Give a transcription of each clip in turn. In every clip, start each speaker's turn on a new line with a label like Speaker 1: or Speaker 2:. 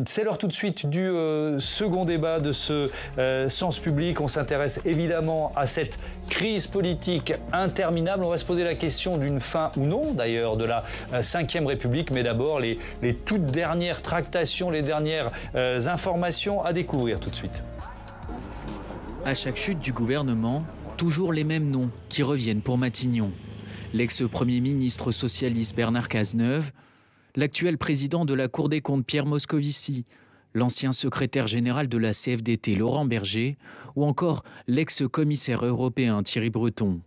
Speaker 1: C'est l'heure tout de suite du second débat de ce Sens Public. On s'intéresse évidemment à cette crise politique interminable. On va se poser la question d'une fin ou non d'ailleurs de la Ve République. Mais d'abord les toutes dernières tractations, les dernières informations à découvrir tout de suite.
Speaker 2: À chaque chute du gouvernement, toujours les mêmes noms qui reviennent pour Matignon. L'ex-premier ministre socialiste Bernard Cazeneuve, l'actuel président de la Cour des comptes Pierre Moscovici, l'ancien secrétaire général de la CFDT Laurent Berger ou encore l'ex-commissaire européen Thierry Breton.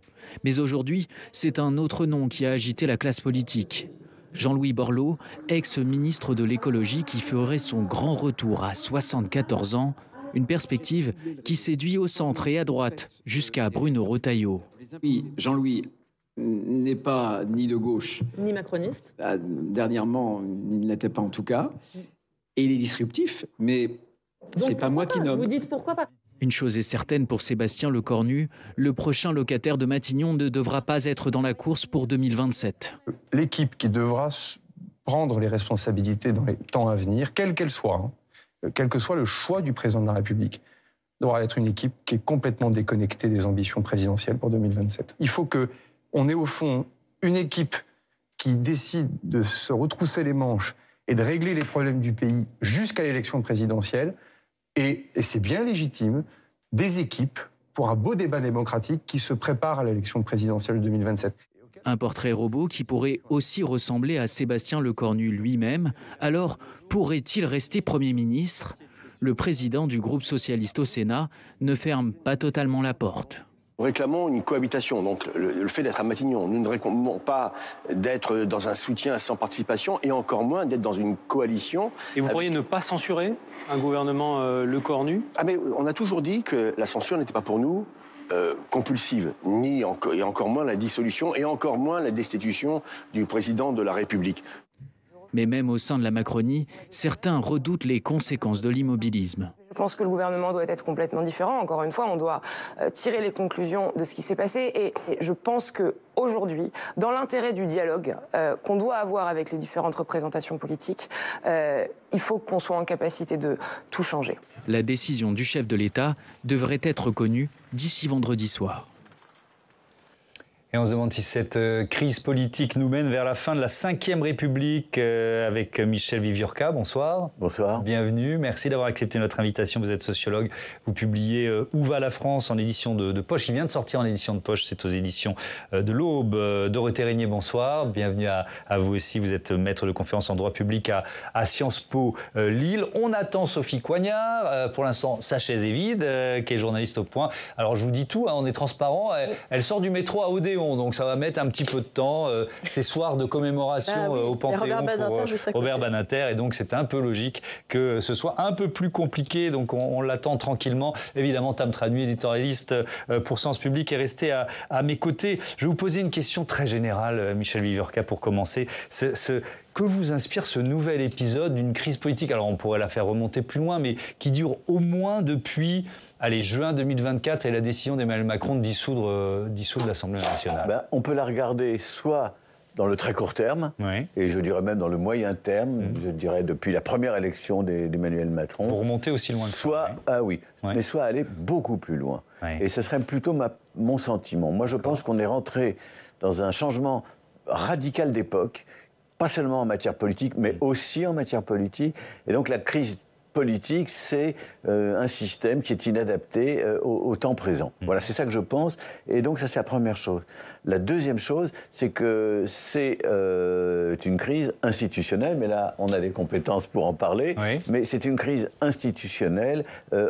Speaker 2: Mais aujourd'hui, c'est un autre nom qui a agité la classe politique. Jean-Louis Borloo, ex-ministre de l'écologie qui ferait son grand retour à 74 ans, une perspective qui séduit au centre et à droite jusqu'à Bruno Retailleau.
Speaker 3: Oui, Jean-Louis n'est pas ni de gauche
Speaker 4: ni macroniste.
Speaker 3: Dernièrement, il ne l'était pas en tout cas. Et il est disruptif, mais c'est pas moi qui nomme.
Speaker 4: Vous dites pourquoi pas?
Speaker 2: Une chose est certaine pour Sébastien Lecornu, le prochain locataire de Matignon ne devra pas être dans la course pour 2027.
Speaker 5: L'équipe qui devra prendre les responsabilités dans les temps à venir, quelle qu'elle soit, quel que soit le choix du président de la République, devra être une équipe qui est complètement déconnectée des ambitions présidentielles pour 2027. Il faut qu'on ait au fond une équipe qui décide de se retrousser les manches et de régler les problèmes du pays jusqu'à l'élection présidentielle. Et c'est bien légitime, des équipes pour un beau débat démocratique qui se prépare à l'élection présidentielle de 2027.
Speaker 2: Un portrait robot qui pourrait aussi ressembler à Sébastien Lecornu lui-même. Alors, pourrait-il rester Premier ministre? Le président du groupe socialiste au Sénat ne ferme pas totalement la porte.
Speaker 6: Nous réclamons une cohabitation, donc le fait d'être à Matignon. Nous ne réclamons pas d'être dans un soutien sans participation et encore moins d'être dans une coalition.
Speaker 7: Et vous pourriez ne pas censurer un gouvernement Lecornu?
Speaker 6: Ah mais on a toujours dit que la censure n'était pas pour nous compulsive, et encore moins la dissolution et encore moins la destitution du président de la République.
Speaker 2: Mais même au sein de la Macronie, certains redoutent les conséquences de l'immobilisme.
Speaker 8: Je pense que le gouvernement doit être complètement différent. Encore une fois, on doit tirer les conclusions de ce qui s'est passé. Et je pense qu'aujourd'hui, dans l'intérêt du dialogue qu'on doit avoir avec les différentes représentations politiques, il faut qu'on soit en capacité de tout changer.
Speaker 2: La décision du chef de l'État devrait être connue d'ici vendredi soir.
Speaker 1: Et on se demande si cette crise politique nous mène vers la fin de la Ve République avec Michel Viviorca. Bonsoir.
Speaker 6: Bonsoir.
Speaker 1: Bienvenue. Merci d'avoir accepté notre invitation. Vous êtes sociologue. Vous publiez Où va la France en édition de poche. Il vient de sortir en édition de poche. C'est aux éditions de l'Aube. Dorothée Régnier, bonsoir. Bienvenue à vous aussi. Vous êtes maître de conférence en droit public à Sciences Po Lille. On attend Sophie Coignard. Pour l'instant, sa chaise est vide, qui est journaliste au Point. Alors, je vous dis tout, on est transparent. Elle sort du métro à Odéon. Donc ça va mettre un petit peu de temps, ces soirs de commémoration au Panthéon pour Robert Badinter, et donc c'est un peu logique que ce soit un peu plus compliqué, donc on l'attend tranquillement. Évidemment, Tam Traduit, éditorialiste pour Sens Public, est resté à mes côtés. Je vais vous poser une question très générale, Michel Viviorca, pour commencer. Que vous inspire ce nouvel épisode d'une crise politique? Alors on pourrait la faire remonter plus loin, mais qui dure au moins depuis juin 2024 et la décision d'Emmanuel Macron de dissoudre l'Assemblée nationale.
Speaker 9: On peut la regarder soit dans le très court terme,
Speaker 1: oui,
Speaker 9: et je dirais même dans le moyen terme, je dirais depuis la première élection d'Emmanuel Macron.
Speaker 1: Vous remontez aussi loin que
Speaker 9: soit,
Speaker 1: ça.
Speaker 9: Ah oui,
Speaker 1: oui,
Speaker 9: mais soit aller beaucoup plus loin.
Speaker 1: Oui.
Speaker 9: Et ce serait plutôt mon sentiment. Moi, je pense qu'on est rentré dans un changement radical d'époque, pas seulement en matière politique, mais aussi en matière politique. Et donc la crise politique, c'est un système qui est inadapté au temps présent. Voilà, c'est ça que je pense. Et donc ça, c'est la première chose. La deuxième chose, c'est que c'est une crise institutionnelle, mais là, on a les compétences pour en parler.
Speaker 1: Oui.
Speaker 9: Mais c'est une crise institutionnelle.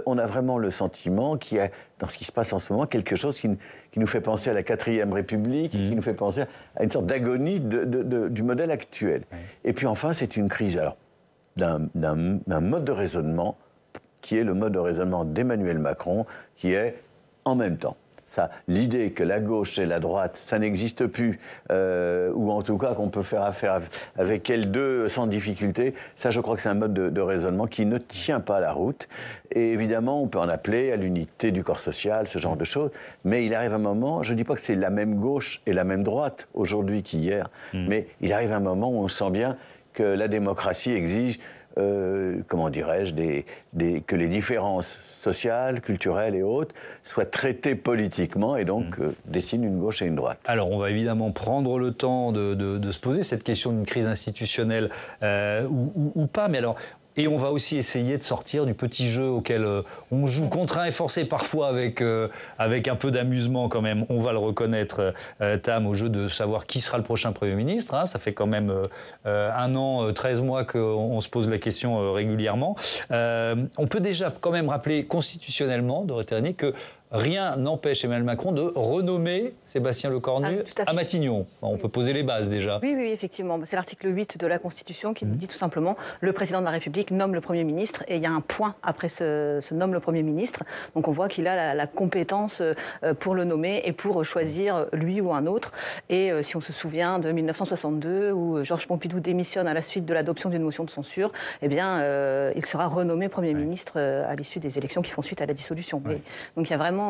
Speaker 9: On a vraiment le sentiment qu'il y a, dans ce qui se passe en ce moment, quelque chose qui nous fait penser à la 4e République, qui nous fait penser à une sorte d'agonie du modèle actuel.
Speaker 1: Oui.
Speaker 9: Et puis enfin, c'est une crise d'un mode de raisonnement qui est le mode de raisonnement d'Emmanuel Macron, qui est en même temps. L'idée que la gauche et la droite, ça n'existe plus, ou en tout cas qu'on peut faire affaire avec elles deux sans difficulté, ça je crois que c'est un mode de raisonnement qui ne tient pas la route. Et évidemment, on peut en appeler à l'unité du corps social, ce genre de choses, mais il arrive un moment, je ne dis pas que c'est la même gauche et la même droite aujourd'hui qu'hier, mais il arrive un moment où on sent bien que la démocratie exige comment dirais-je, que les différences sociales, culturelles et autres soient traitées politiquement et donc dessinent une gauche et une droite.
Speaker 1: Alors, on va évidemment prendre le temps de se poser cette question d'une crise institutionnelle ou pas, mais alors... Et on va aussi essayer de sortir du petit jeu auquel on joue contraint et forcé, parfois avec un peu d'amusement quand même, on va le reconnaître, Tam, au jeu de savoir qui sera le prochain Premier ministre. Hein. Ça fait quand même 1 an, 13 mois qu'on se pose la question régulièrement. On peut déjà quand même rappeler constitutionnellement, Dorothée Régnier, que rien n'empêche Emmanuel Macron de renommer Sébastien Lecornu à Matignon. On peut poser les bases déjà.
Speaker 4: Oui, effectivement. C'est l'article 8 de la Constitution qui nous dit tout simplement le président de la République nomme le Premier ministre et il y a un point après ce nomme le Premier ministre. Donc on voit qu'il a la compétence pour le nommer et pour choisir lui ou un autre. Et si on se souvient de 1962 où Georges Pompidou démissionne à la suite de l'adoption d'une motion de censure, eh bien il sera renommé Premier ministre à l'issue des élections qui font suite à la dissolution. Mais, donc il y a vraiment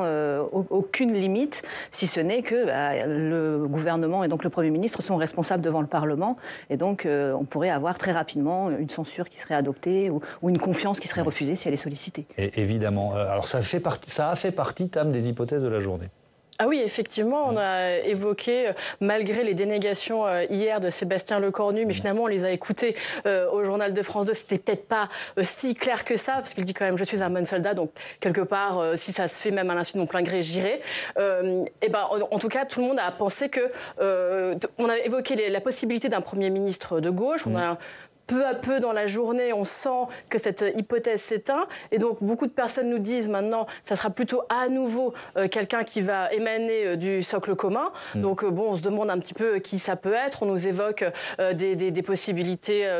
Speaker 4: aucune limite, si ce n'est que le gouvernement et donc le Premier ministre sont responsables devant le Parlement. Et donc, on pourrait avoir très rapidement une censure qui serait adoptée ou une confiance qui serait refusée si elle est sollicitée.
Speaker 1: Et évidemment. Alors, ça a fait partie, Tam, des hypothèses de la journée.
Speaker 10: Ah oui, effectivement, on a évoqué, malgré les dénégations hier de Sébastien Lecornu, mais finalement on les a écoutées au journal de France 2, c'était peut-être pas si clair que ça, parce qu'il dit quand même « je suis un bon soldat », donc quelque part, si ça se fait même à l'insu de mon plein gré, j'irai. Et ben, en tout cas, tout le monde a pensé que... on a évoqué la possibilité d'un Premier ministre de gauche, on a... Peu à peu dans la journée, on sent que cette hypothèse s'éteint. Et donc, beaucoup de personnes nous disent maintenant, ça sera plutôt à nouveau quelqu'un qui va émaner du socle commun. Donc, bon, on se demande un petit peu qui ça peut être. On nous évoque des possibilités,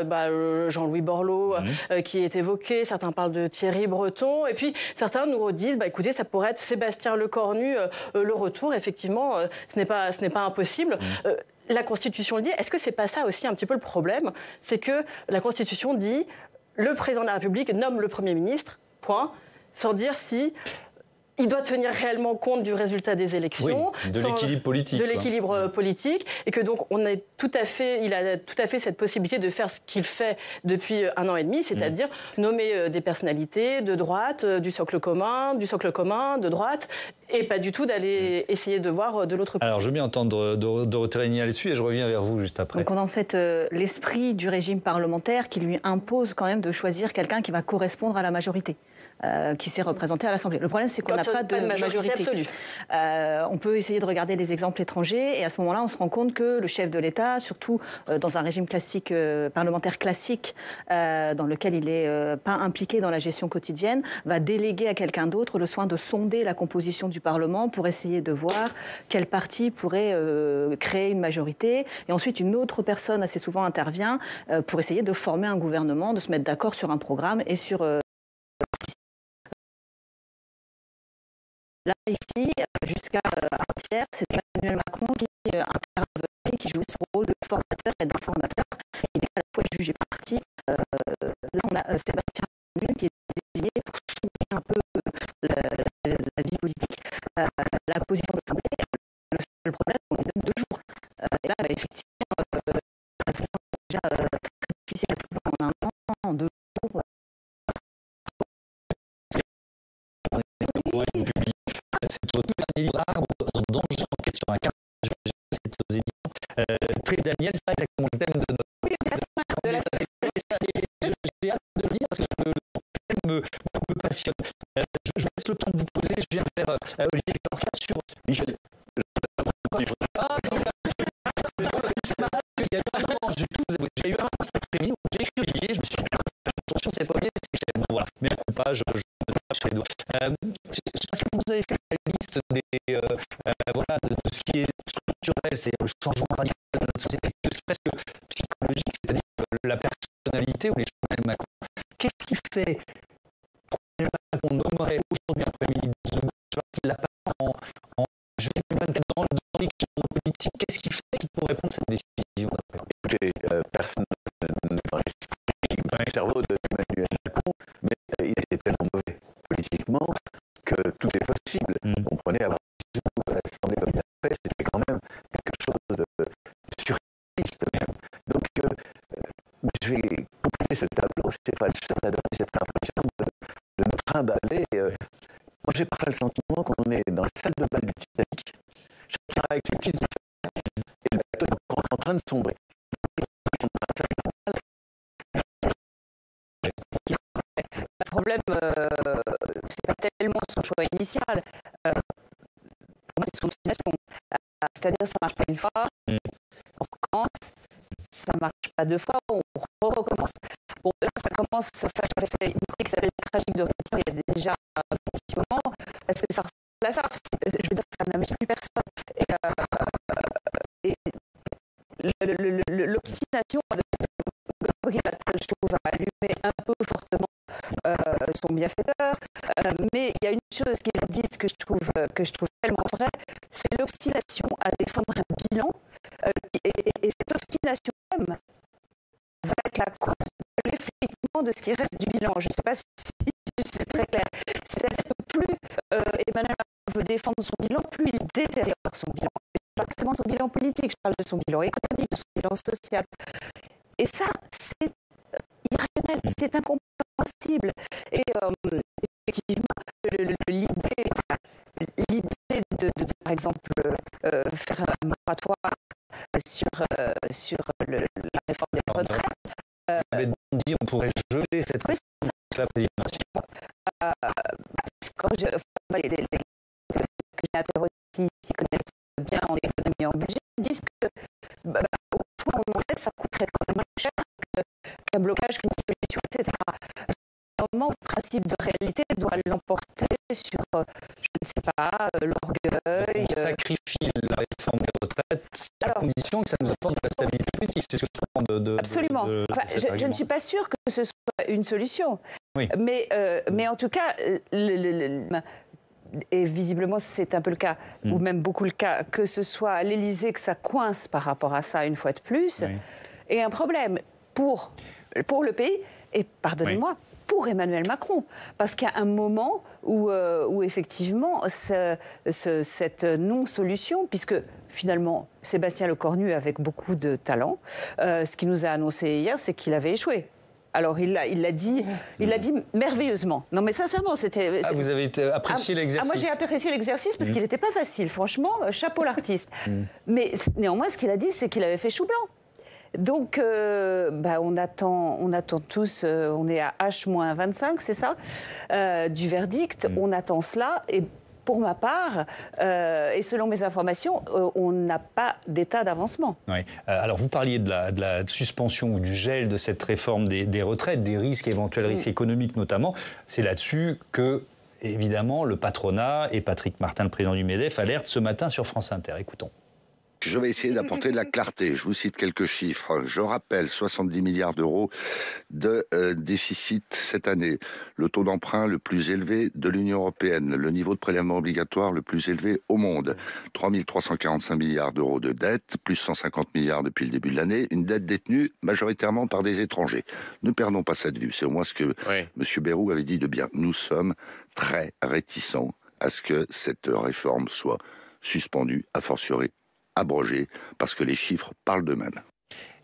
Speaker 10: Jean-Louis Borloo qui est évoqué. Certains parlent de Thierry Breton. Et puis, certains nous redisent, écoutez, ça pourrait être Sébastien Lecornu, le retour. Effectivement, ce n'est pas impossible. La Constitution le dit. Est-ce que c'est pas ça aussi un petit peu le problème? C'est que la Constitution dit le président de la République nomme le Premier ministre, point, sans dire si il doit tenir réellement compte du résultat des élections,
Speaker 1: de l'équilibre politique.
Speaker 10: De l'équilibre politique, et que donc il a tout à fait cette possibilité de faire ce qu'il fait depuis 1 an et demi, c'est-à-dire nommer des personnalités de droite, du socle commun, de droite, et pas du tout d'aller essayer de voir de l'autre côté.
Speaker 1: Alors je veux bien entendre Dorothée Régnier là-dessus et je reviens vers vous juste après.
Speaker 4: Donc on a en fait l'esprit du régime parlementaire qui lui impose quand même de choisir quelqu'un qui va correspondre à la majorité. Qui s'est représenté à l'Assemblée. Le problème, c'est qu'on n'a pas de majorité absolue. On peut essayer de regarder des exemples étrangers et à ce moment-là, on se rend compte que le chef de l'État, surtout dans un régime classique, parlementaire classique, dans lequel il n'est pas impliqué dans la gestion quotidienne, va déléguer à quelqu'un d'autre le soin de sonder la composition du Parlement pour essayer de voir quel parti pourrait créer une majorité. Et ensuite, une autre personne assez souvent intervient pour essayer de former un gouvernement, de se mettre d'accord sur un programme et sur... Là, ici, jusqu'à avant-hier, c'était Emmanuel Macron qui intervenait, qui jouait ce rôle de formateur et d'informateur. Il était à la fois jugé parti. Là, on a Sébastien Lecornu qui est désigné pour soutenir un peu la vie politique, la position de l'Assemblée. Le seul problème, on lui donne 2 jours. Et là, effectivement, la solution est déjà très difficile à trouver en 1 an, en 2 jours.
Speaker 1: C'est votre dernier livre, Arbre en danger, en question à carte. C'est aux éditions Très Daniel, c'est exactement le thème de notre. J'ai hâte de le lire parce que le thème me passionne. Je vous laisse le temps de vous poser. Je viens faire Olivier Corca sur Michel. J'ai eu un cet après-midi où j'ai écrit Olivier, je me suis dit, attention, c'est pas bien, c'est que bon, voilà. Mais à coup pas, je me tape sur les doigts. Est-ce que vous avez fait la liste de ce qui est structurel, c'est le changement radical de notre société, ce qui est presque psychologique, c'est-à-dire la personnalité ou les Emmanuel Macron. Qu'est-ce qui fait qu'on nommerait aujourd'hui un Premier ministre de gauche alors qu'il l'a pas en juillet 2024 dans l'équilibre politique? Qu'est-ce qui fait qu'il pourrait prendre cette décision?
Speaker 9: Écoutez, personne dans l'esprit, dans le cerveau d'Emmanuel Macron, mais il était tellement mauvais politiquement que tout est possible. On prenait à l'Assemblée comme il a fait, c'était quand même quelque chose de surréaliste même. Donc, je vais compléter ce tableau, c'est pas le seul à donner cette impression de nous trimballer. Moi, j'ai parfois le sentiment qu'on est dans la salle de bal du Titanic, chacun avec ses petites affaires, et le bateau est encore en train de sombrer.
Speaker 11: Le problème, c'est pas tellement son choix initial. Pour moi, c'est son destination. C'est-à-dire, ça marche pas une fois, on recommence. Ça marche pas deux fois, on recommence. Bon, là, ça commence. J'avais fait une série qui s'appelle Tragique de répétition il y a déjà un petit moment. Est-ce que ça ressemble à ça? Je veux dire, ça n'amuse plus personne. Et l'obstination de Gabriel Attal, je trouve, a allumé un peu fortement son bienfaiteur. Mais il y a une chose qu'il a dite que je trouve tellement vraie, c'est l'obstination à défendre un bilan. Et cette obstination même va être la cause de l'effritement de ce qui reste du bilan. Je ne sais pas si c'est très clair. C'est-à-dire que plus Emmanuel Macron veut défendre son bilan, plus il détériore son bilan. Je ne parle pas seulement de son bilan politique, je parle de son bilan économique, de son bilan social. Et ça, c'est irrationnel, c'est incompréhensible. Et effectivement, l'idée de, par exemple, faire un moratoire sur la réforme des retraites.
Speaker 1: On pourrait geler cette réforme de la présidentielle.
Speaker 11: Quand les interrogés qui s'y connaissent bien en économie et en budget disent que au point où on en est, ça coûterait quand même moins cher qu'un blocage, qu'une dissolution, etc. Moment où le principe de réalité doit l'emporter sur, je ne sais pas, l'orgueil.
Speaker 1: On sacrifie la réforme des retraites à condition que ça nous apporte de la stabilité politique. C'est ce que je comprends de
Speaker 11: absolument. Je ne suis pas sûre que ce soit une solution. Oui. Mais en tout cas, et visiblement c'est un peu le cas, ou même beaucoup le cas, que ce soit à l'Élysée que ça coince par rapport à ça une fois de plus, et un problème pour le pays, et pardonnez-moi, pour Emmanuel Macron. Parce qu'il y a un moment où effectivement, cette non-solution, puisque finalement, Sébastien Lecornu, avec beaucoup de talent, ce qu'il nous a annoncé hier, c'est qu'il avait échoué. Alors, il l'a dit merveilleusement. Non, mais sincèrement, c'était...
Speaker 1: Ah, vous avez apprécié l'exercice?
Speaker 11: Moi, j'ai apprécié l'exercice parce qu'il n'était pas facile. Franchement, chapeau l'artiste. Mais néanmoins, ce qu'il a dit, c'est qu'il avait fait chou blanc. Donc, on attend tous, on est à H-25, c'est ça, du verdict. On attend cela. Et pour ma part, et selon mes informations, on n'a pas d'état d'avancement.
Speaker 1: Oui. Alors, vous parliez de la suspension ou du gel de cette réforme des retraites, des risques, éventuels risques économiques notamment. C'est là-dessus que, évidemment, le patronat et Patrick Martin, le président du MEDEF, alertent ce matin sur France Inter. Écoutons.
Speaker 12: Je vais essayer d'apporter de la clarté. Je vous cite quelques chiffres. Je rappelle 70 milliards d'euros de déficit cette année. Le taux d'emprunt le plus élevé de l'Union européenne. Le niveau de prélèvement obligatoire le plus élevé au monde. 3 345 milliards d'euros de dette, plus 150 milliards depuis le début de l'année. Une dette détenue majoritairement par des étrangers. Ne perdons pas cette vue. C'est au moins ce que M. Bayrou avait dit de bien. Nous sommes très réticents à ce que cette réforme soit suspendue, a fortiori abrogé, parce que les chiffres parlent d'eux-mêmes.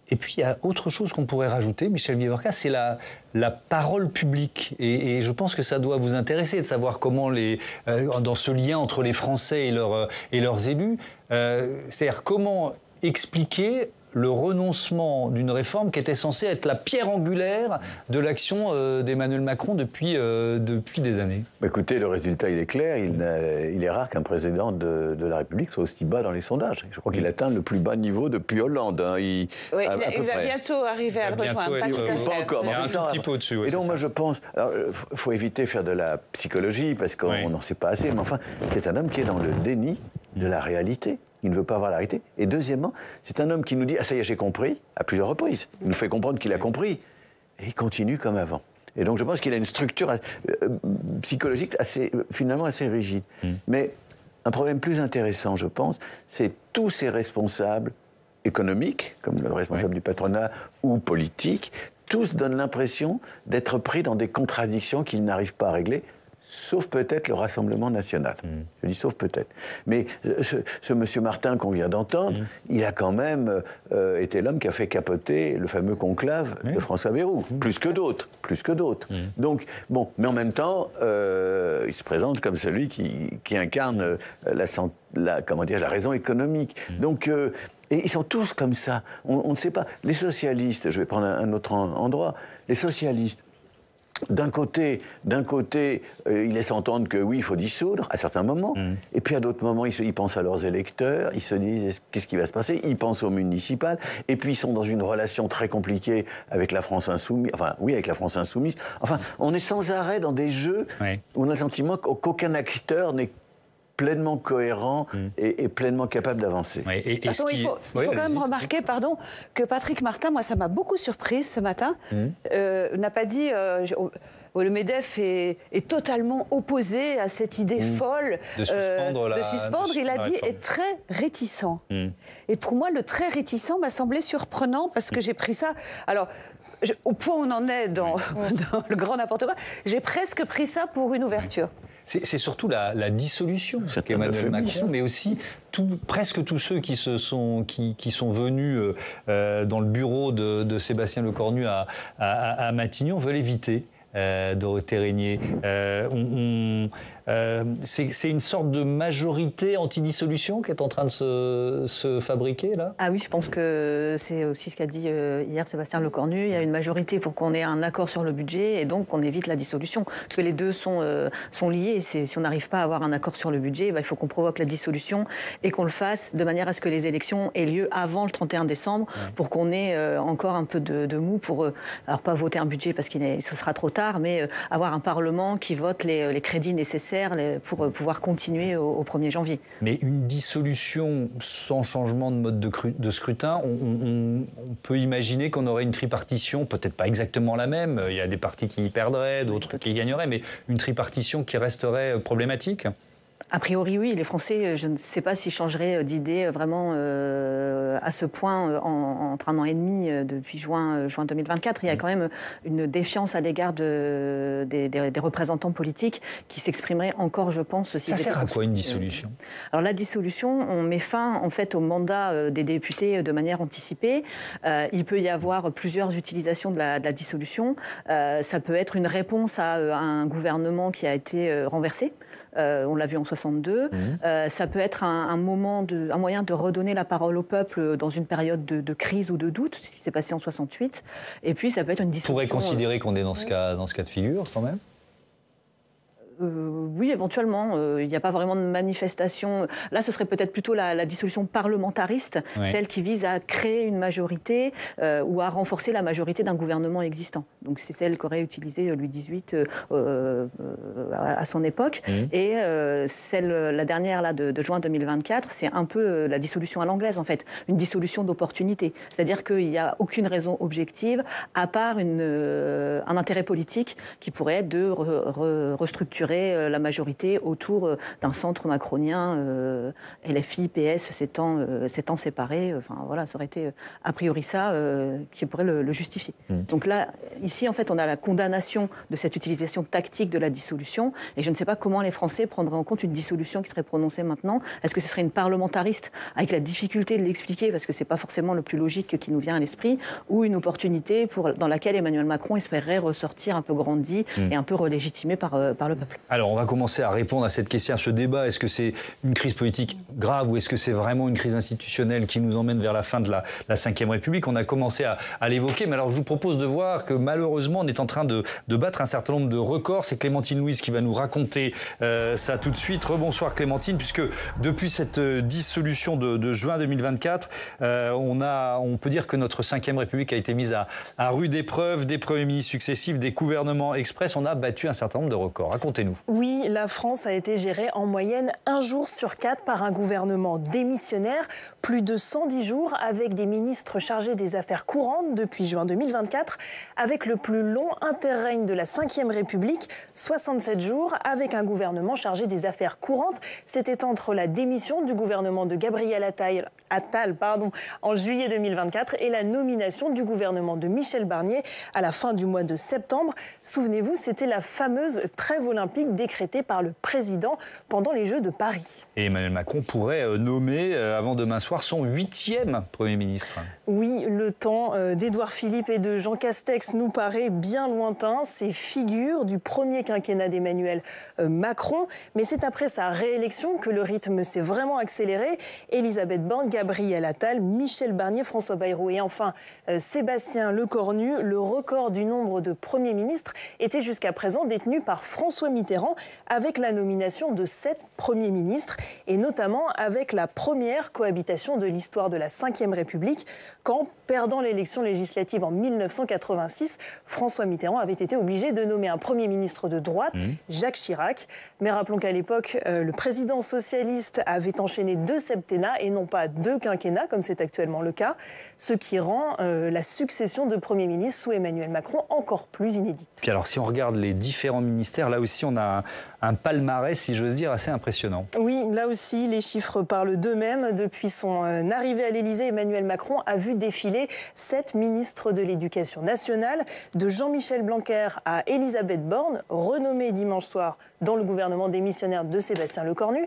Speaker 1: Et puis, il y a autre chose qu'on pourrait rajouter, Michel Vivorca, c'est la parole publique. Et je pense que ça doit vous intéresser de savoir comment, dans ce lien entre les Français et leurs élus, c'est-à-dire comment expliquer le renoncement d'une réforme qui était censée être la pierre angulaire de l'action d'Emmanuel Macron depuis des années.
Speaker 9: Écoutez, le résultat, il est clair. Il est rare qu'un président de la République soit aussi bas dans les sondages. Je crois qu'il atteint le plus bas niveau depuis Hollande.
Speaker 11: Il va bientôt arriver à le rejoindre.
Speaker 9: Pas encore.
Speaker 1: Un tout petit peu au-dessus.
Speaker 9: Et donc, moi, je pense... Il faut éviter de faire de la psychologie, parce qu'on n'en sait pas assez. Mais enfin, c'est un homme qui est dans le déni de la réalité. Il ne veut pas voir la réalité. Et deuxièmement, c'est un homme qui nous dit « Ah, ça y est, j'ai compris », à plusieurs reprises. Il nous fait comprendre qu'il a compris. Et il continue comme avant. Et donc, je pense qu'il a une structure psychologique finalement assez rigide. Mais un problème plus intéressant, je pense, c'est tous ces responsables économiques, comme le responsable du patronat, ou politiques, tous donnent l'impression d'être pris dans des contradictions qu'ils n'arrivent pas à régler, sauf peut-être le Rassemblement national. Je dis sauf peut-être. Mais ce monsieur Martin qu'on vient d'entendre, il a quand même été l'homme qui a fait capoter le fameux conclave de François Bayrou, plus que d'autres. Donc, bon, mais en même temps, il se présente comme celui qui incarne la raison économique. Donc, et ils sont tous comme ça. On ne sait pas. Les socialistes, je vais prendre un autre endroit, les socialistes, d'un côté, ils laissent entendre que oui, il faut dissoudre à certains moments, et puis à d'autres moments, ils pensent à leurs électeurs, ils se disent qu'est-ce qui va se passer, ils pensent aux municipales, et puis ils sont dans une relation très compliquée avec la France insoumise, avec la France insoumise. Enfin, on est sans arrêt dans des jeux où on a le sentiment qu'aucun acteur n'est pleinement cohérent et pleinement capable d'avancer.
Speaker 11: Il faut quand même remarquer, que Patrick Martin, moi ça m'a beaucoup surprise ce matin, n'a pas dit... le MEDEF est totalement opposé à cette idée folle de suspendre. Il a dit est très réticent. Et pour moi, le très réticent m'a semblé surprenant parce que j'ai pris ça... Alors, au point où on en est dans le grand n'importe quoi, j'ai presque pris ça pour une ouverture.
Speaker 1: C'est surtout la dissolution qu'Emmanuel Macron, mais aussi presque tous ceux qui sont venus dans le bureau de Sébastien Lecornu à Matignon veulent éviter. Dorothée Régnier. C'est une sorte de majorité anti-dissolution qui est en train de se fabriquer, là ?
Speaker 4: Ah oui, je pense que c'est aussi ce qu'a dit hier Sébastien Lecornu. Il y a une majorité pour qu'on ait un accord sur le budget et donc qu'on évite la dissolution. Parce que les deux sont liés. Si on n'arrive pas à avoir un accord sur le budget, il faut qu'on provoque la dissolution et qu'on le fasse de manière à ce que les élections aient lieu avant le 31 décembre pour qu'on ait encore un peu de mou pour, alors pas voter un budget parce que ce sera trop tard, mais avoir un Parlement qui vote les crédits nécessaires pour pouvoir continuer au 1er janvier.
Speaker 1: Mais une dissolution sans changement de mode de scrutin, on peut imaginer qu'on aurait une tripartition, peut-être pas exactement la même, il y a des partis qui y perdraient, d'autres qui y gagneraient, mais une tripartition qui resterait problématique ?
Speaker 4: A priori, oui. Les Français, je ne sais pas s'ils changeraient d'idée vraiment à ce point entre 1 an et demi depuis juin 2024. Il y a quand même une défiance à l'égard des représentants politiques qui s'exprimeraient encore, je pense.
Speaker 1: Ça sert à quoi une dissolution ?
Speaker 4: Alors la dissolution, on met fin en fait au mandat des députés de manière anticipée. Il peut y avoir plusieurs utilisations de la dissolution. Ça peut être une réponse à un gouvernement qui a été renversé. On l'a vu en 62. Ça peut être un moyen de redonner la parole au peuple dans une période de crise ou de doute, ce qui s'est passé en 68. Et puis ça peut être une dissolution.
Speaker 1: On pourrait considérer qu'on est dans ce cas de figure, quand même ?
Speaker 4: Oui, éventuellement. Il n'y a pas vraiment de manifestation. Là, ce serait peut-être plutôt la dissolution parlementariste, celle qui vise à créer une majorité ou à renforcer la majorité d'un gouvernement existant. Donc c'est celle qu'aurait utilisée Louis XVIII à son époque. Et la dernière là, de juin 2024, c'est un peu la dissolution à l'anglaise, en fait. Une dissolution d'opportunité. C'est-à-dire qu'il n'y a aucune raison objective, à part un intérêt politique qui pourrait être de restructurer la majorité autour d'un centre macronien, LFI, PS s'étant séparés. Enfin voilà, ça aurait été a priori ça qui pourrait le justifier. Donc là, ici en fait, on a la condamnation de cette utilisation tactique de la dissolution, et je ne sais pas comment les Français prendraient en compte une dissolution qui serait prononcée maintenant. Est-ce que ce serait une parlementariste avec la difficulté de l'expliquer parce que c'est pas forcément le plus logique qui nous vient à l'esprit, ou une opportunité dans laquelle Emmanuel Macron espérerait ressortir un peu grandi et un peu relégitimé par le peuple?
Speaker 1: Alors, on va commencer à répondre à cette question, à ce débat. Est-ce que c'est une crise politique grave ou est-ce que c'est vraiment une crise institutionnelle qui nous emmène vers la fin de la Ve République? On a commencé à l'évoquer, mais alors je vous propose de voir que malheureusement, on est en train de battre un certain nombre de records. C'est Clémentine Louise qui va nous raconter ça tout de suite. Rebonsoir Clémentine, puisque depuis cette dissolution de juin 2024, on peut dire que notre Ve République a été mise à rude épreuve, des premiers ministres successifs, des gouvernements express. On a battu un certain nombre de records. Racontez-nous.
Speaker 13: Oui, la France a été gérée en moyenne 1 jour sur 4 par un gouvernement démissionnaire, plus de 110 jours avec des ministres chargés des affaires courantes depuis juin 2024, avec le plus long interrègne de la Ve République, 67 jours, avec un gouvernement chargé des affaires courantes. C'était entre la démission du gouvernement de Gabriel Attal en juillet 2024 et la nomination du gouvernement de Michel Barnier à la fin du mois de septembre. Souvenez-vous, c'était la fameuse trêve olympique olympiques décrétés par le président pendant les Jeux de Paris.
Speaker 1: Et Emmanuel Macron pourrait nommer avant demain soir son 8e Premier ministre.
Speaker 13: Oui, le temps d'Édouard Philippe et de Jean Castex nous paraît bien lointain. C'est figure du premier quinquennat d'Emmanuel Macron. Mais c'est après sa réélection que le rythme s'est vraiment accéléré. Elisabeth Borne, Gabriel Attal, Michel Barnier, François Bayrou et enfin Sébastien Lecornu. Le record du nombre de premiers ministres était jusqu'à présent détenu par François Mitterrand avec la nomination de 7 premiers ministres et notamment avec la première cohabitation de l'histoire de la Ve République quand, perdant l'élection législative en 1986, François Mitterrand avait été obligé de nommer un Premier ministre de droite, Jacques Chirac. Mais rappelons qu'à l'époque, le président socialiste avait enchaîné 2 septennats et non pas 2 quinquennats, comme c'est actuellement le cas, ce qui rend la succession de Premier ministre sous Emmanuel Macron encore plus inédite.
Speaker 1: Puis alors, si on regarde les différents ministères, là aussi, on a un palmarès, si j'ose dire, assez impressionnant.
Speaker 13: Oui, là aussi, les chiffres parlent d'eux-mêmes. Depuis son arrivée à l'Élysée, Emmanuel Macron a vu défiler 7 ministres de l'Éducation nationale, de Jean-Michel Blanquer à Elisabeth Borne, renommée dimanche soir dans le gouvernement démissionnaire de Sébastien Lecornu.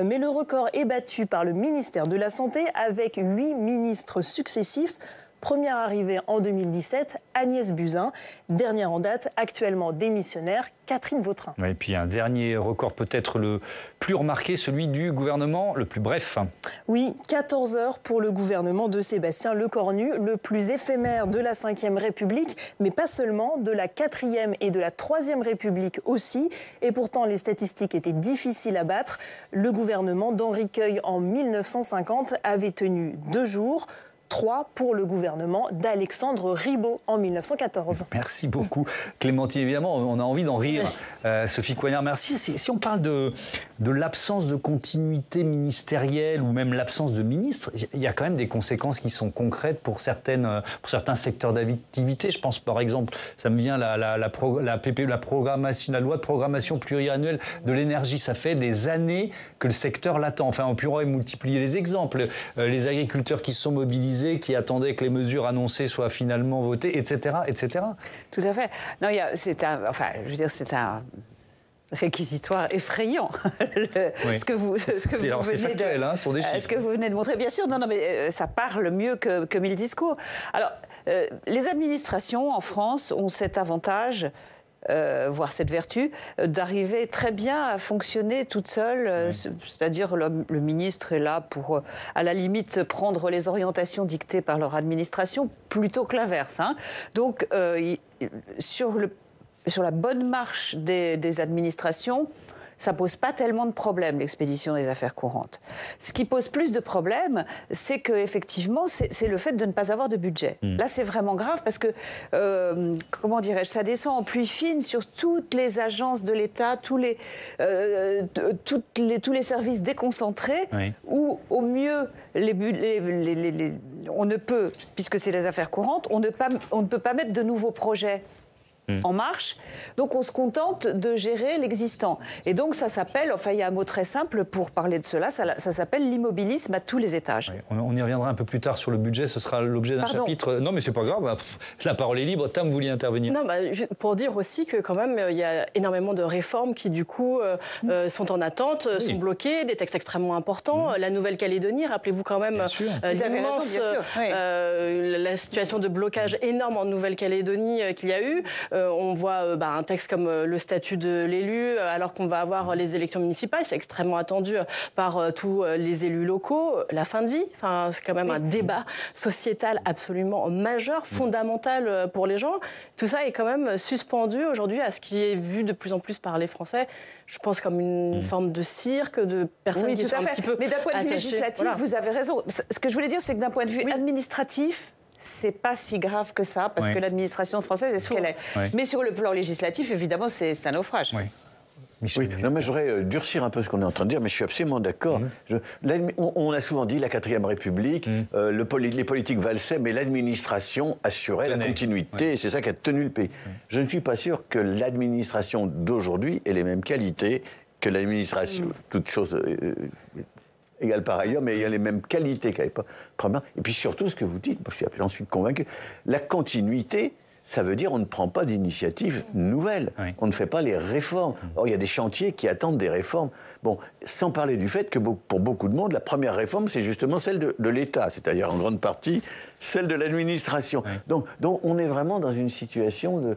Speaker 13: Mais le record est battu par le ministère de la Santé avec 8 ministres successifs. Première arrivée en 2017, Agnès Buzyn. Dernière en date, actuellement démissionnaire, Catherine Vautrin.
Speaker 1: Et puis un dernier record peut-être le plus remarqué, celui du gouvernement le plus bref.
Speaker 13: Oui, 14 heures pour le gouvernement de Sébastien Lecornu, le plus éphémère de la Ve République, mais pas seulement, de la 4e et de la 3e République aussi. Et pourtant, les statistiques étaient difficiles à battre. Le gouvernement d'Henri Queuille en 1950 avait tenu 2 jours. 3 pour le gouvernement d'Alexandre Ribot en 1914.
Speaker 1: Merci beaucoup Clémentine. Évidemment, on a envie d'en rire. Sophie Coignard, merci. Si on parle de l'absence de continuité ministérielle ou même l'absence de ministre, il y a quand même des conséquences qui sont concrètes pour certains secteurs d'activité. Je pense par exemple, ça me vient la loi de programmation pluriannuelle de l'énergie. Ça fait des années que le secteur l'attend. Enfin, on pourrait multiplier les exemples. Les agriculteurs qui se sont mobilisés, qui attendaient que les mesures annoncées soient finalement votées, etc., etc.
Speaker 11: Tout à fait. Non, c'est un réquisitoire effrayant.
Speaker 1: Oui.
Speaker 11: Ce que vous venez de montrer, bien sûr. Non, mais ça parle mieux que 1000 discours. Alors, les administrations en France ont cet avantage. Voire cette vertu, d'arriver très bien à fonctionner toute seule. C'est-à-dire le ministre est là pour, à la limite, prendre les orientations dictées par leur administration, plutôt que l'inverse. Donc, sur la bonne marche des administrations, ça ne pose pas tellement de problèmes, l'expédition des affaires courantes. Ce qui pose plus de problèmes, c'est qu'effectivement, c'est le fait de ne pas avoir de budget. Là, c'est vraiment grave parce que, comment dirais-je, ça descend en pluie fine sur toutes les agences de l'État, tous les services déconcentrés, où, au mieux, on ne peut, puisque c'est les affaires courantes, on ne peut pas mettre de nouveaux projets en marche, donc on se contente de gérer l'existant. Et donc ça s'appelle, enfin il y a un mot très simple pour parler de cela, ça s'appelle l'immobilisme à tous les étages.
Speaker 1: Oui, on y reviendra un peu plus tard sur le budget, ce sera l'objet d'un chapitre. Non mais c'est pas grave, la parole est libre. Tam, vous vouliez intervenir?
Speaker 10: Non, pour dire aussi que quand même il y a énormément de réformes qui du coup sont en attente, sont bloquées, des textes extrêmement importants. La Nouvelle-Calédonie, rappelez-vous quand même la situation de blocage énorme en Nouvelle-Calédonie qu'il y a eu. On voit un texte comme le statut de l'élu, alors qu'on va avoir les élections municipales. C'est extrêmement attendu par tous les élus locaux. La fin de vie, c'est quand même un débat sociétal absolument majeur, fondamental pour les gens. Tout ça est quand même suspendu aujourd'hui à ce qui est vu de plus en plus par les Français. Je pense comme une forme de cirque, de personnes qui sont un petit peu
Speaker 11: Mais d'un point de vue
Speaker 10: attachées.
Speaker 11: législatif, vous avez raison. Ce que je voulais dire, c'est que d'un point de vue administratif, c'est pas si grave que ça, parce que l'administration française est ce qu'elle est. Mais sur le plan législatif, évidemment, c'est un naufrage.
Speaker 9: Oui, non, mais j'aurais durcir un peu ce qu'on est en train de dire, mais je suis absolument d'accord. On a souvent dit la 4e République, les politiques valsaient, mais l'administration assurait la continuité, et c'est ça qui a tenu le pays. Je ne suis pas sûr que l'administration d'aujourd'hui ait les mêmes qualités que l'administration, toute chose égale par ailleurs, mais il y a les mêmes qualités qu'à l'époque. Et puis surtout, ce que vous dites, j'en suis convaincu, la continuité, ça veut dire on ne prend pas d'initiative nouvelle. On ne fait pas les réformes. Or, il y a des chantiers qui attendent des réformes. Bon, sans parler du fait que pour beaucoup de monde, la première réforme, c'est justement celle de l'État, c'est-à-dire en grande partie celle de l'administration. Donc, on est vraiment dans une situation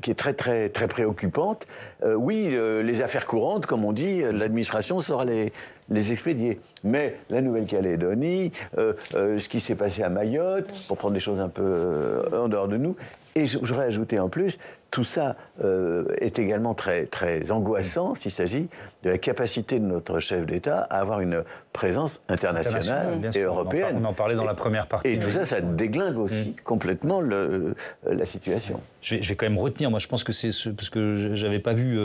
Speaker 9: qui est très, très, très préoccupante. Les affaires courantes, comme on dit, l'administration saura les expédier. Mais la Nouvelle-Calédonie, ce qui s'est passé à Mayotte, pour prendre des choses un peu en dehors de nous, et j'aurais ajouté en plus, tout ça est également très, très angoissant s'il s'agit de la capacité de notre chef d'État à avoir une présence internationale et européenne.
Speaker 1: On en parlait dans la première partie.
Speaker 9: Et tout ça déglingue aussi complètement la situation.
Speaker 1: Je vais quand même retenir, moi je pense que c'est parce que j'avais pas vu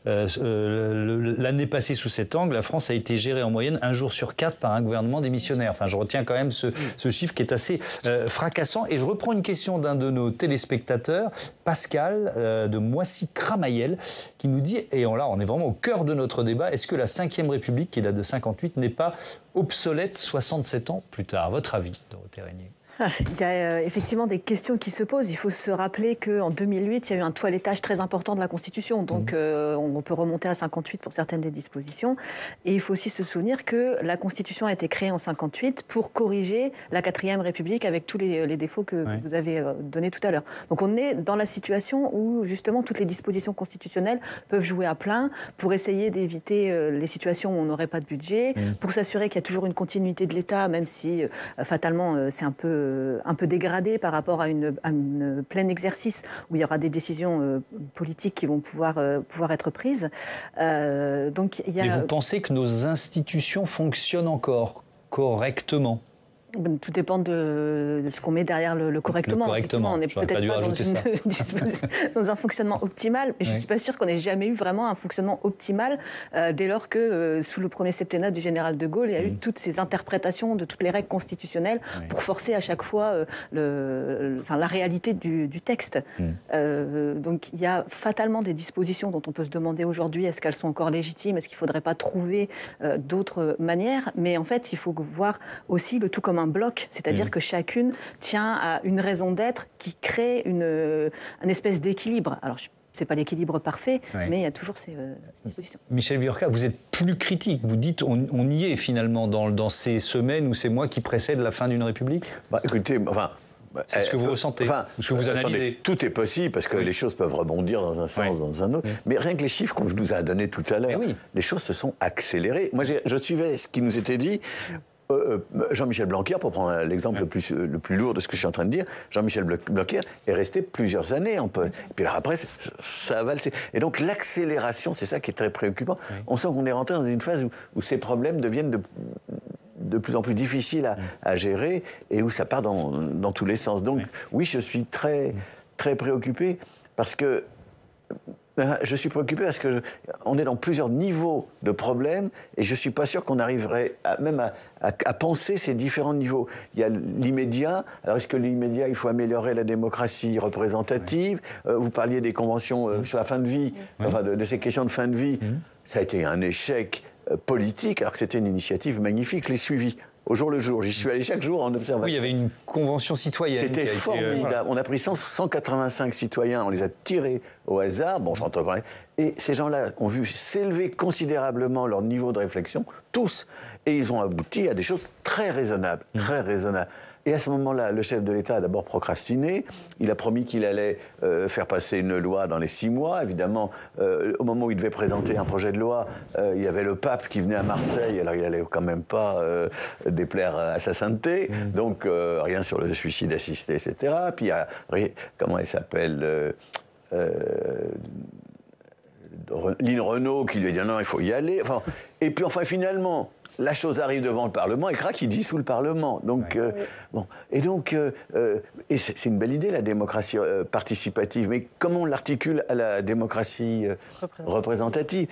Speaker 1: l'année passée sous cet angle, la France a été gérée en moyenne 1 jour sur 4 par un gouvernement démissionnaire. Enfin, je retiens quand même ce chiffre qui est assez fracassant. Et je reprends une question d'un de nos téléspectateurs, Pascal de Moissy-Cramayel, qui nous dit, et là on est vraiment au cœur de notre débat, est-ce que la 5e République, qui date de 58, n'est pas obsolète 67 ans plus tard? Votre avis, Dorothée Régnier?
Speaker 4: Il y a effectivement des questions qui se posent. Il faut se rappeler qu'en 2008, il y a eu un toilettage très important de la Constitution. Donc on peut remonter à 58 pour certaines des dispositions. Et il faut aussi se souvenir que la Constitution a été créée en 58 pour corriger la 4e République avec tous les défauts que vous avez donnés tout à l'heure. Donc on est dans la situation où justement toutes les dispositions constitutionnelles peuvent jouer à plein pour essayer d'éviter les situations où on n'aurait pas de budget, pour s'assurer qu'il y a toujours une continuité de l'État, même si fatalement c'est un peu dégradé par rapport à une plein exercice où il y aura des décisions politiques qui vont pouvoir être prises. Donc,
Speaker 1: Mais vous pensez que nos institutions fonctionnent encore correctement?
Speaker 4: Tout dépend de ce qu'on met derrière le correctement. On n'est peut-être pas dans un fonctionnement optimal, mais je ne suis pas sûre qu'on ait jamais eu vraiment un fonctionnement optimal dès lors que, sous le premier septennat du général de Gaulle, il y a eu toutes ces interprétations de toutes les règles constitutionnelles pour forcer à chaque fois la réalité du texte. Donc il y a fatalement des dispositions dont on peut se demander aujourd'hui est-ce qu'elles sont encore légitimes, est-ce qu'il ne faudrait pas trouver d'autres manières, mais en fait il faut voir aussi le tout comme un bloc, c'est-à-dire que chacune tient à une raison d'être qui crée une espèce d'équilibre. Alors, c'est pas l'équilibre parfait, mais il y a toujours ces dispositions.
Speaker 1: Michel Biourca, vous êtes plus critique. Vous dites on y est finalement dans ces semaines ou ces mois qui précèdent la fin d'une République.
Speaker 9: Écoutez,
Speaker 1: c'est ce que vous ressentez, ce que vous analysez.
Speaker 9: Attendez, tout est possible parce que les choses peuvent rebondir dans un sens, dans un autre. Mais rien que les chiffres qu'on nous a donnés tout à l'heure, les choses se sont accélérées. Moi, je suivais ce qui nous était dit. Jean-Michel Blanquer, pour prendre l'exemple le plus lourd de ce que je suis en train de dire, Jean-Michel Blanquer est resté plusieurs années. Et puis alors après, ça a valsé. Et donc l'accélération, c'est ça qui est très préoccupant. On sent qu'on est rentré dans une phase où ces problèmes deviennent de plus en plus difficiles à gérer et où ça part dans tous les sens. Donc oui, je suis très, très préoccupé parce que je suis préoccupé parce qu'on est dans plusieurs niveaux de problèmes et je ne suis pas sûr qu'on arriverait à penser ces différents niveaux. Il y a l'immédiat. Alors, est-ce que l'immédiat, il faut améliorer la démocratie représentative? Vous parliez des conventions sur la fin de vie, enfin de ces questions de fin de vie. Ça a été un échec politique alors que c'était une initiative magnifique. Je l'ai suivi au jour le jour. J'y suis allé chaque jour en observation.
Speaker 1: Oui, il y avait une convention citoyenne.
Speaker 9: C'était formidable. On a pris 185 citoyens, on les a tirés au hasard. Bon, j'entends parler. Et ces gens-là ont vu s'élever considérablement leur niveau de réflexion, tous. Et ils ont abouti à des choses très raisonnables, très raisonnables. Et à ce moment-là, le chef de l'État a d'abord procrastiné. Il a promis qu'il allait faire passer une loi dans les 6 mois. Évidemment, au moment où il devait présenter un projet de loi, il y avait le pape qui venait à Marseille. Alors, il n'allait quand même pas déplaire à sa sainteté. Donc, rien sur le suicide assisté, etc. Puis, il y a, comment elle s'appelle Lynn Renault qui lui a dit non, il faut y aller. Enfin, et puis, finalement, la chose arrive devant le Parlement et crac, il dissout le Parlement. Donc, bon. Et donc, et c'est une belle idée, la démocratie participative. Mais comment on l'articule à la démocratie représentative?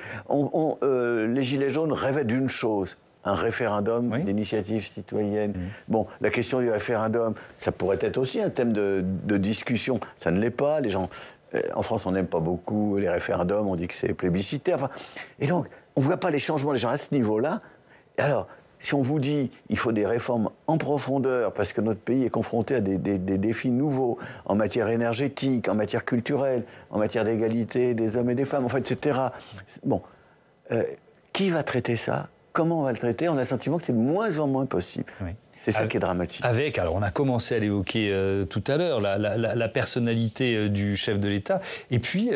Speaker 9: Les Gilets jaunes rêvaient d'une chose. Un référendum d'initiative citoyenne. Bon, la question du référendum, ça pourrait être aussi un thème de discussion. Ça ne l'est pas. Les gens, en France, on n'aime pas beaucoup les référendums. On dit que c'est plébiscitaire. Enfin, et donc, on ne voit pas les changements des gens à ce niveau-là. Alors, si on vous dit qu'il faut des réformes en profondeur parce que notre pays est confronté à des défis nouveaux en matière énergétique, en matière culturelle, en matière d'égalité des hommes et des femmes, etc. Bon, qui va traiter ça? Comment on va le traiter? On a le sentiment que c'est de moins en moins possible. Oui. C'est ça qui est dramatique.
Speaker 1: Alors on a commencé à l'évoquer tout à l'heure, la personnalité du chef de l'État. Et puis,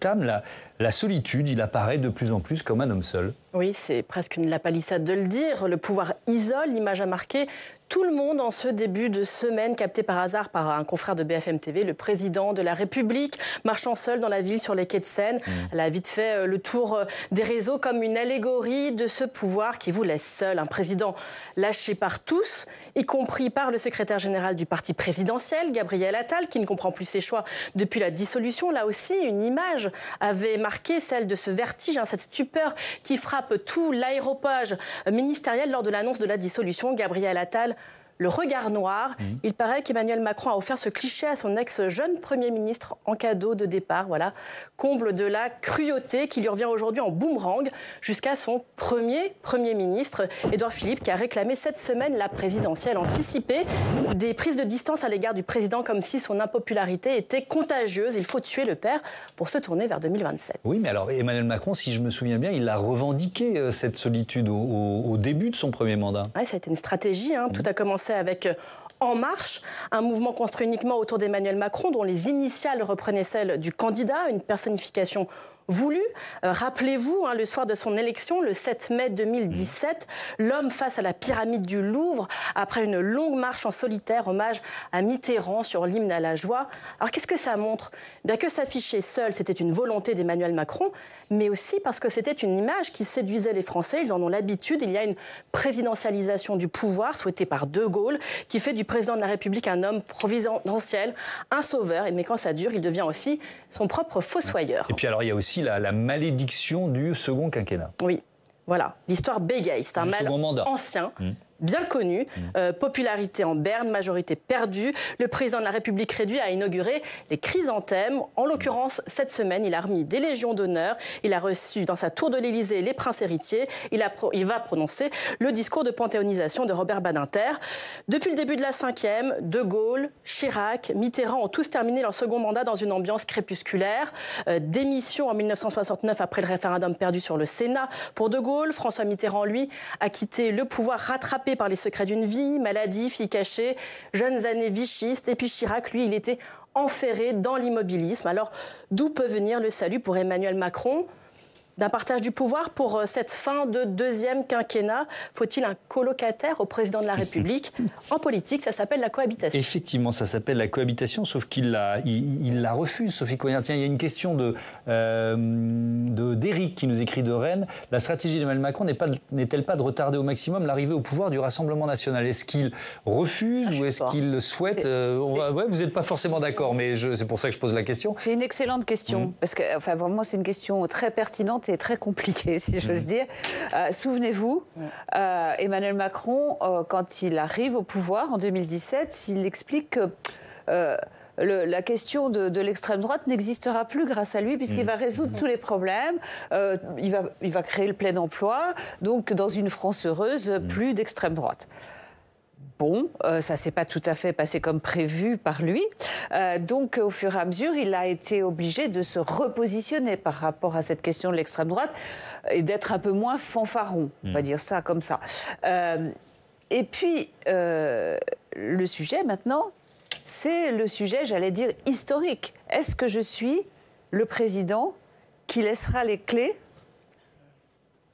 Speaker 1: Tam, la solitude, il apparaît de plus en plus comme un homme seul.
Speaker 10: Oui, c'est presque la palissade de le dire. Le pouvoir isole, l'image a marqué tout le monde en ce début de semaine, capté par hasard par un confrère de BFM TV, le président de la République, marchant seul dans la ville sur les quais de Seine. Elle a vite fait le tour des réseaux comme une allégorie de ce pouvoir qui vous laisse seul. Un président lâché par tous, y compris par le secrétaire général du parti présidentiel, Gabriel Attal, qui ne comprend plus ses choix depuis la dissolution. Là aussi, une image avait marqué celle de ce vertige, cette stupeur qui frappe tout l'aéropage ministériel lors de l'annonce de la dissolution. Gabriel Attal, le regard noir. Il paraît qu'Emmanuel Macron a offert ce cliché à son ex-jeune Premier ministre en cadeau de départ. Voilà, comble de la cruauté qui lui revient aujourd'hui en boomerang jusqu'à son Premier ministre, Édouard Philippe, qui a réclamé cette semaine la présidentielle anticipée. Des prises de distance à l'égard du président comme si son impopularité était contagieuse. Il faut tuer le père pour se tourner vers 2027.
Speaker 1: Oui, mais alors Emmanuel Macron, si je me souviens bien, il a revendiqué cette solitude au début de son premier mandat.
Speaker 10: Oui, ça a été une stratégie. Tout a commencé avec En Marche, un mouvement construit uniquement autour d'Emmanuel Macron, dont les initiales reprenaient celles du candidat, une personnification voulue. Rappelez-vous, le soir de son élection, le 7 mai 2017, l'homme face à la pyramide du Louvre, après une longue marche en solitaire, hommage à Mitterrand sur l'hymne à la joie. Alors qu'est-ce que ça montre? Bien que s'afficher seul, c'était une volonté d'Emmanuel Macron, mais aussi parce que c'était une image qui séduisait les Français. Ils en ont l'habitude. Il y a une présidentialisation du pouvoir souhaitée par De Gaulle qui fait du président de la République un homme providentiel, un sauveur. Mais quand ça dure, il devient aussi son propre fossoyeur.
Speaker 1: Et puis alors, il y a aussi la malédiction du second quinquennat.
Speaker 10: Oui, voilà. L'histoire bégaye. C'est un mal ancien. Bien connu, popularité en berne, majorité perdue. Le président de la République réduit à inaugurer les chrysanthèmes. En l'occurrence, cette semaine, il a remis des légions d'honneur. Il a reçu dans sa tour de l'Élysée les princes héritiers. Il va prononcer le discours de panthéonisation de Robert Badinter. Depuis le début de la 5e, De Gaulle, Chirac, Mitterrand ont tous terminé leur second mandat dans une ambiance crépusculaire. Démission en 1969 après le référendum perdu sur le Sénat pour De Gaulle. François Mitterrand, lui, a quitté le pouvoir rattrapé par les secrets d'une vie, maladie, fille cachée, jeunes années vichistes. Et puis Chirac, lui, il était enferré dans l'immobilisme. Alors, d'où peut venir le salut pour Emmanuel Macron? D'un partage du pouvoir pour cette fin de deuxième quinquennat? Faut-il un colocataire au président de la République? En politique, ça s'appelle la cohabitation.
Speaker 1: Effectivement, ça s'appelle la cohabitation, sauf qu'il la refuse, Sophie Cognard. Tiens, il y a une question d'Éric qui nous écrit de Rennes. La stratégie d'Emmanuel Macron n'est-elle pas de retarder au maximum l'arrivée au pouvoir du Rassemblement national? Est-ce qu'il refuse ou est-ce qu'il souhaite ouais, vous n'êtes pas forcément d'accord, mais c'est pour ça que je pose la question.
Speaker 11: C'est une excellente question, parce que vraiment, c'est une question très pertinente et très compliqué, si j'ose dire. Souvenez-vous, Emmanuel Macron, quand il arrive au pouvoir en 2017, il explique que la question de l'extrême droite n'existera plus grâce à lui, puisqu'il va résoudre tous les problèmes. Il va créer le plein emploi. Donc, dans une France heureuse, plus d'extrême droite. Bon, ça ne s'est pas tout à fait passé comme prévu par lui. Donc, au fur et à mesure, il a été obligé de se repositionner par rapport à cette question de l'extrême droite et d'être un peu moins fanfaron, on va dire ça comme ça. Et puis, le sujet maintenant, c'est le sujet, j'allais dire, historique. Est-ce que je suis le président qui laissera les clés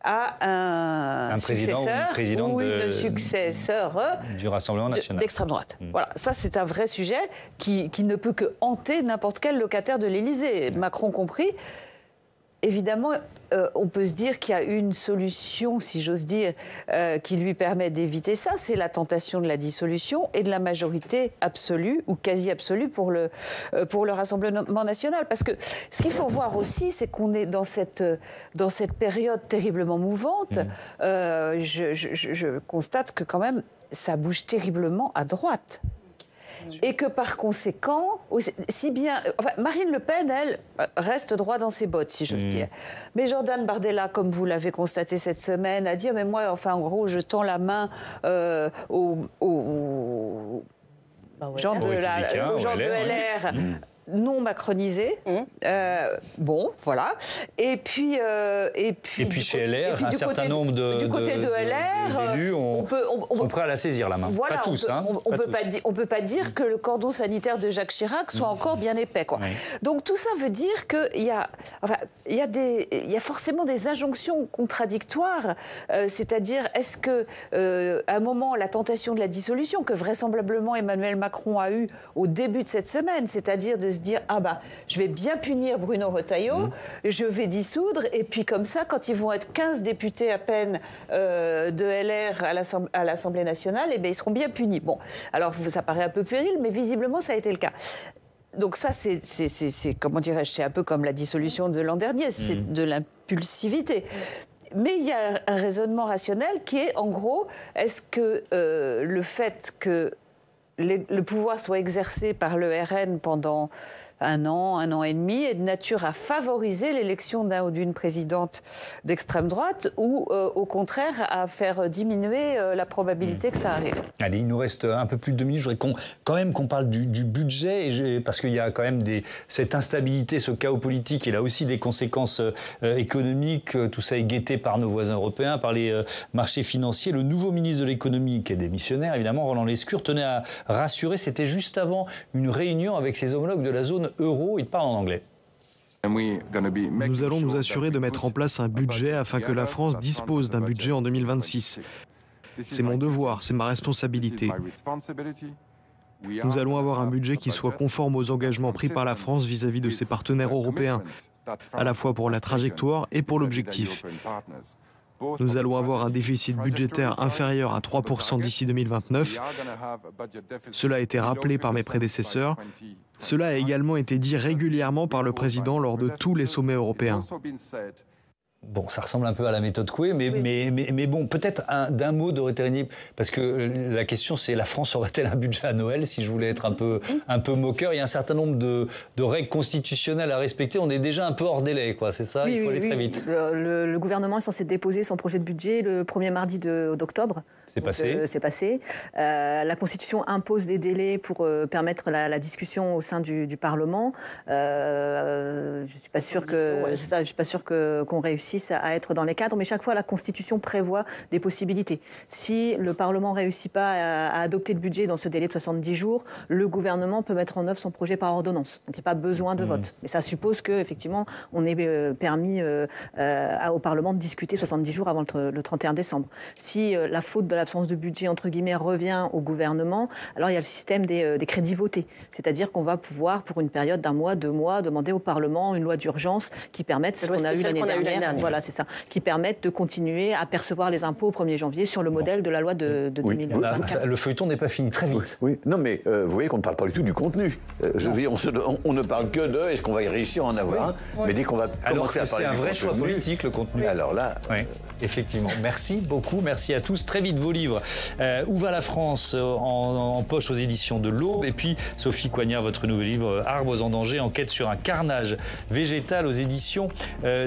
Speaker 11: à un successeur ou une successeur
Speaker 1: du Rassemblement national
Speaker 11: d'extrême droite. Voilà, ça c'est un vrai sujet qui ne peut que hanter n'importe quel locataire de l'Élysée, Macron compris. Évidemment, on peut se dire qu'il y a une solution, si j'ose dire, qui lui permet d'éviter ça, c'est la tentation de la dissolution et de la majorité absolue ou quasi absolue pour le Rassemblement national. Parce que ce qu'il faut voir aussi, c'est qu'on est dans cette période terriblement mouvante. Je constate que quand même, ça bouge terriblement à droite. et que par conséquent, Marine Le Pen, elle, reste droit dans ses bottes, si j'ose dire. Mais Jordan Bardella, comme vous l'avez constaté cette semaine, a dit, mais moi, enfin, en gros, je tends la main aux gens de LR. Non macronisé. Bon, voilà. Et puis
Speaker 1: chez LR, un certain nombre du côté de LR, élus sont prêts à la saisir la main.
Speaker 11: Voilà,
Speaker 1: pas tous,
Speaker 11: on peut pas dire que le cordon sanitaire de Jacques Chirac soit encore bien épais, quoi. Oui. Donc tout ça veut dire qu'il y a forcément des injonctions contradictoires. C'est-à-dire, est-ce que à un moment la tentation de la dissolution que vraisemblablement Emmanuel Macron a eue au début de cette semaine, c'est-à-dire de se dire je vais bien punir Bruno Retailleau, je vais dissoudre, et puis comme ça, quand ils vont être 15 députés à peine de LR à l'Assemblée nationale, ils seront bien punis. Bon, alors ça paraît un peu puéril, mais visiblement ça a été le cas. Donc ça, c'est comment dirais-je, c'est un peu comme la dissolution de l'an dernier, c'est de l'impulsivité. Mais il y a un raisonnement rationnel qui est, en gros, est-ce que le fait que le pouvoir soit exercé par le RN pendant un an et demi, est de nature à favoriser l'élection d'un ou d'une présidente d'extrême droite ou au contraire à faire diminuer la probabilité que ça arrive.
Speaker 1: Allez, il nous reste un peu plus de 2 minutes. Je voudrais quand même qu'on parle du budget, parce qu'il y a quand même cette instabilité, ce chaos politique, et là aussi des conséquences économiques. Tout ça est guetté par nos voisins européens, par les marchés financiers. Le nouveau ministre de l'économie, qui est démissionnaire, évidemment, Roland Lescure, tenait à rassurer. C'était juste avant une réunion avec ses homologues de la zone euro. Il parle en anglais.
Speaker 14: Nous allons nous assurer de mettre en place un budget afin que la France dispose d'un budget en 2026. C'est mon devoir, c'est ma responsabilité. Nous allons avoir un budget qui soit conforme aux engagements pris par la France vis-à-vis de ses partenaires européens, à la fois pour la trajectoire et pour l'objectif. Nous allons avoir un déficit budgétaire inférieur à 3% d'ici 2029. Cela a été rappelé par mes prédécesseurs. Cela a également été dit régulièrement par le président lors de tous les sommets européens.
Speaker 1: Bon, ça ressemble un peu à la méthode Coué, mais bon, peut-être d'un mot de Retailleau, parce que la question c'est, la France aurait-elle un budget à Noël, si je voulais être un peu moqueur. Il y a un certain nombre de règles constitutionnelles à respecter, on est déjà un peu hors délai, quoi, c'est ça, il faut aller très vite.
Speaker 4: Le gouvernement est censé déposer son projet de budget le 1er mardi d'octobre.
Speaker 1: C'est passé.
Speaker 4: C'est passé. La Constitution impose des délais pour permettre la discussion au sein du Parlement. Je suis pas sûre je suis pas sûre qu'on réussisse à être dans les cadres, mais chaque fois la Constitution prévoit des possibilités. Si le Parlement ne réussit pas à adopter le budget dans ce délai de 70 jours, le gouvernement peut mettre en œuvre son projet par ordonnance. Donc il n'y a pas besoin de vote. Mais ça suppose qu'effectivement on ait permis au Parlement de discuter 70 jours avant le 31 décembre. Si la faute de l'absence de budget, entre guillemets, revient au gouvernement, alors il y a le système des crédits votés. C'est-à-dire qu'on va pouvoir, pour une période d'1 mois, 2 mois, demander au Parlement une loi d'urgence qui permette ce qu'on a eu l'année dernière. Voilà, c'est ça. Qui permettent de continuer à percevoir les impôts au 1er janvier sur le modèle de la loi de 2024.
Speaker 1: Le feuilleton n'est pas fini, très vite.
Speaker 9: Oui. Non, mais vous voyez qu'on ne parle pas du tout du contenu. Je veux dire, on ne parle que de est-ce qu'on va y réussir à en avoir un, mais dès qu'on va commencer à parler
Speaker 1: c'est un vrai choix politique, le contenu.
Speaker 9: Alors là...
Speaker 1: Oui, effectivement. Merci beaucoup, merci à tous. Très vite, vos livres. Où va la France en poche aux éditions de l'Aube. Et puis, Sophie Coignard, votre nouveau livre, Arbres en danger, enquête sur un carnage végétal aux éditions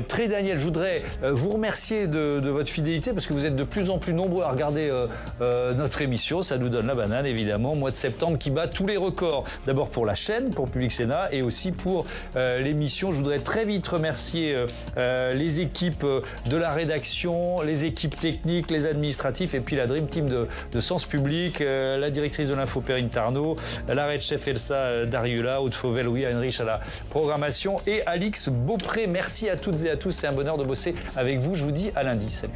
Speaker 1: Très Daniel. Je voudrais vous remercier de votre fidélité parce que vous êtes de plus en plus nombreux à regarder notre émission. Ça nous donne la banane, évidemment. Mois de septembre qui bat tous les records. D'abord pour la chaîne, pour Public Sénat et aussi pour l'émission. Je voudrais très vite remercier les équipes de la rédaction, les équipes techniques, les administratifs et puis la Dream Team de Sens Public, la directrice de l'info Perrine Tarnot, la red chef Elsa Dariula, Aude Fauvel, Louis Heinrich à la programmation et Alix Beaupré. Merci à toutes et à tous. C'est un bonheur de bosser avec vous. Je vous dis à lundi. Salut.